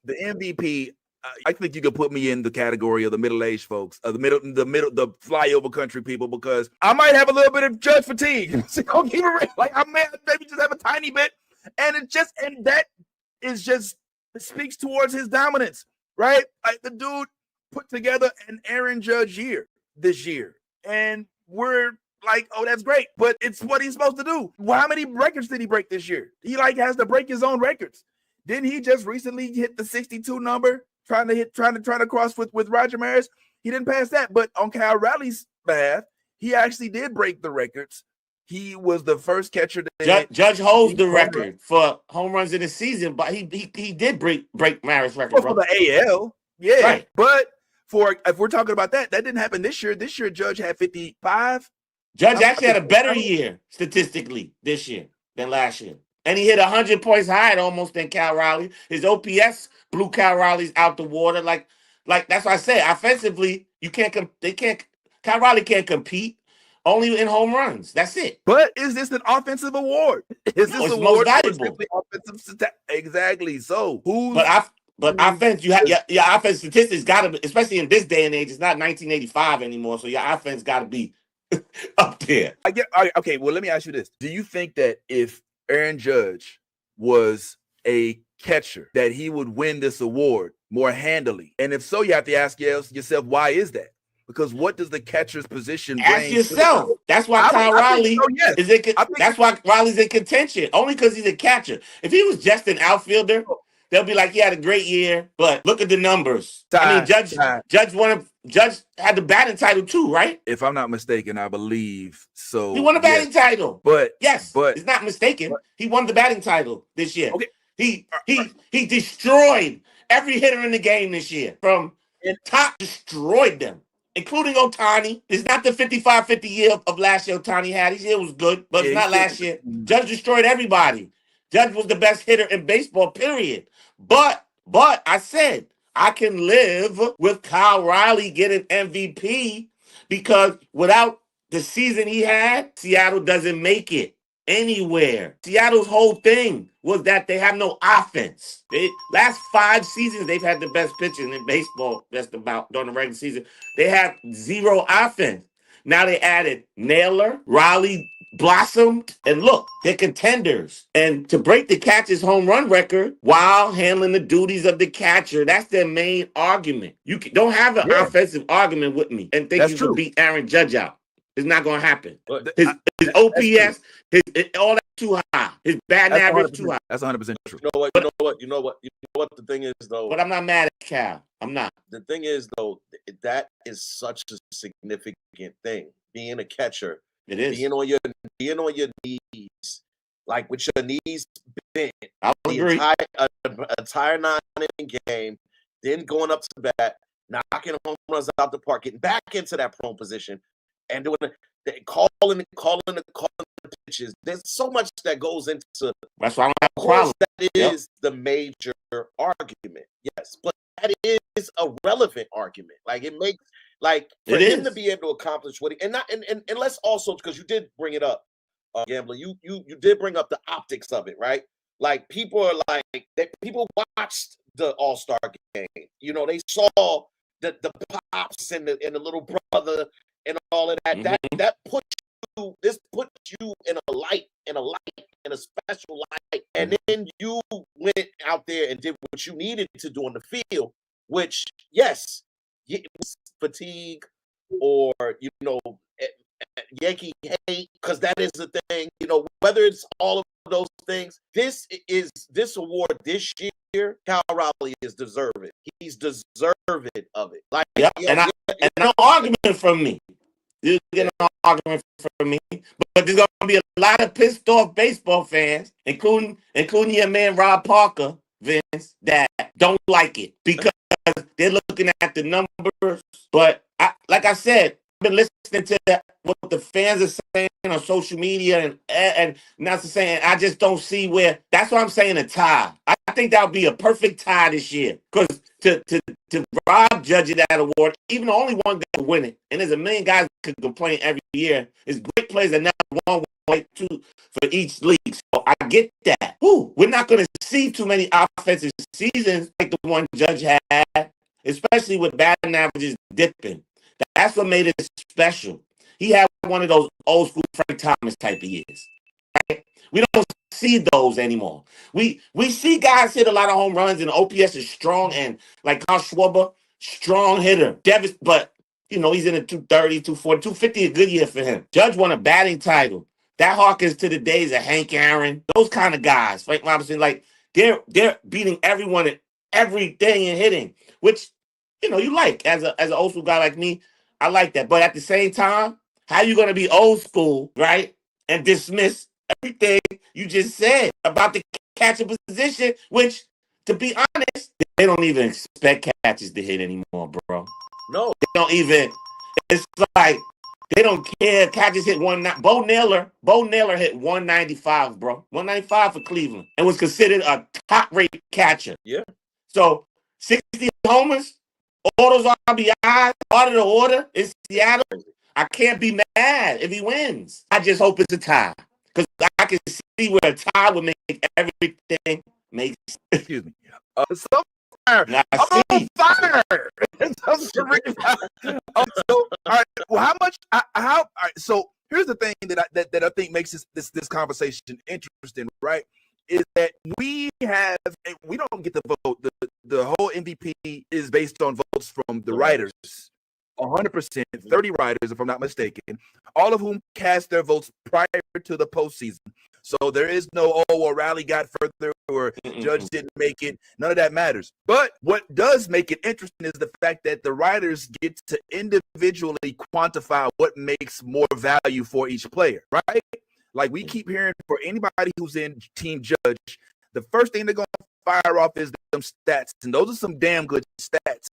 the MVP. I think you could put me in the category of the middle-aged folks, the flyover country people, because I might have a little bit of judge fatigue. So don't keep it real. Like I may maybe just have a tiny bit, and that is just it speaks towards his dominance, right? Like the dude put together an Aaron Judge year this year, and we're like, oh, that's great, but it's what he's supposed to do. Well, how many records did he break this year? He has to break his own records. Didn't he just recently hit the 62 number, trying to cross with Roger Maris? He didn't pass that, but on Cal Raleigh's behalf, he actually did break the records. He was the first catcher to Judge holds the record for home runs in the season, but he did break Maris' record. For the AL, yeah, right. But if we're talking about that didn't happen this year. This year, Judge had 55. Judge actually had a better year statistically this year than last year. And he hit 100 points higher almost than Cal Raleigh. His OPS blew Cal Raleigh's out the water. Like that's why I say offensively, Cal Raleigh can't compete only in home runs. That's it. But is this an offensive award? Is this award most valuable? Exactly. So But offense, your offense statistics got to, especially in this day and age, it's not 1985 anymore. So your offense got to be up there. Okay, well, let me ask you this. Do you think that if Aaron Judge was a catcher, that he would win this award more handily? And if so, you have to ask yourself, why is that? Because what does the catcher's position bring? Ask yourself. That's why Cal Raleigh is in. That's why Raleigh's in contention. Only because he's a catcher. If he was just an outfielder, they'll be like, he had a great year, but look at the numbers. Judge had the batting title too, right? If I'm not mistaken, I believe so. He won the batting title. But it's not mistaken. He won the batting title this year. Okay. He destroyed every hitter in the game this year. From top, destroyed them, including Ohtani. It's not the 55-50 year of last year Ohtani had. His year was good, but it's not last year. Judge destroyed everybody. Judge was the best hitter in baseball, period. But I said I can live with Cal Raleigh getting MVP because without the season he had, Seattle doesn't make it anywhere. Seattle's whole thing was that they have no offense. Last 5 seasons, they've had the best pitching in baseball just about during the regular season. They have zero offense. Now they added Naylor, Raleigh blossomed, and look, they're contenders. And to break the catcher's home run record while handling the duties of the catcher, that's their main argument. You don't have an offensive argument with me and think you can beat Aaron Judge out. It's not going to happen. His OPS, all that too high. His batting average too high. That's 100% true. You know what the thing is, though. But I'm not mad at Cal. I'm not. The thing is, though, that is such a significant thing. Being a catcher. It is. Being on your knees, like with your knees bent. I agree. Entire 9-inning game, then going up to bat, knocking home runs out the park, getting back into that prone position, and doing calling the pitches. There's so much that goes into. That's why I don't have a problem. That is the major argument. Yes, but that is a relevant argument. Like it makes. Like for him to be able to accomplish what he and let's also, because you did bring it up, Gambler. You did bring up the optics of it, right? Like people are like people watched the All-Star game. You know, they saw the pops and the little brother and all of that. Mm-hmm. That puts you in a special light, and then you went out there and did what you needed to do on the field, which yes. Fatigue or Yankee hate, because that is the thing, whether it's all of those things, this award this year, Cal Raleigh is deserving. He's deserving of it. Like and no argument from me. You get no argument from me, but there's gonna be a lot of pissed off baseball fans, including your man Rob Parker, Vince, that don't like it because they're looking at the numbers. But like I said, I've been listening to what the fans are saying on social media, and not to saying I just don't see where. That's why I'm saying a tie. I think that would be a perfect tie this year, because to rob Judge of that award, even the only one guy will win it, and there's a million guys that could complain every year. It's great players that never won point two for each league. So I get that. Woo, we're not going to see too many offensive seasons like the one Judge had, especially with batting averages dipping. That's what made it special. He had one of those old school Frank Thomas type of years. Right? We don't see those anymore. We see guys hit a lot of home runs, and OPS is strong, and like Kyle Schwarber, strong hitter. But he's in the 230, 240, 250, a good year for him. Judge won a batting title. That harkens to the days of Hank Aaron, those kind of guys. Frank Robinson, like they're beating everyone at everything and hitting, which you like as an old school guy like me. I like that. But at the same time, how you going to be old school, right, and dismiss everything you just said about the catcher position, which, to be honest, they don't even expect catchers to hit anymore, bro. No. They don't even. It's like they don't care. Catchers hit Bo Naylor hit 195, bro. 195 for Cleveland and was considered a top-rate catcher. Yeah. So 60 homers, all those RBIs, out of the order in Seattle. I can't be mad if he wins. I just hope it's a tie. Because I can see where a tie would make everything make sense. Excuse me. So fire. I'm on fire. All right. Well, how much? All right. So here's the thing that I think makes this conversation interesting, right? Is that we don't get the vote. The whole MVP is based on votes from the writers. 100%, 30 writers, if I'm not mistaken, all of whom cast their votes prior to the postseason. So there is no, Raleigh got further or Judge didn't make it. None of that matters. But what does make it interesting is the fact that the writers get to individually quantify what makes more value for each player, right? Like we keep hearing for anybody who's in Team Judge, the first thing they're going to fire off is them stats. And those are some damn good stats.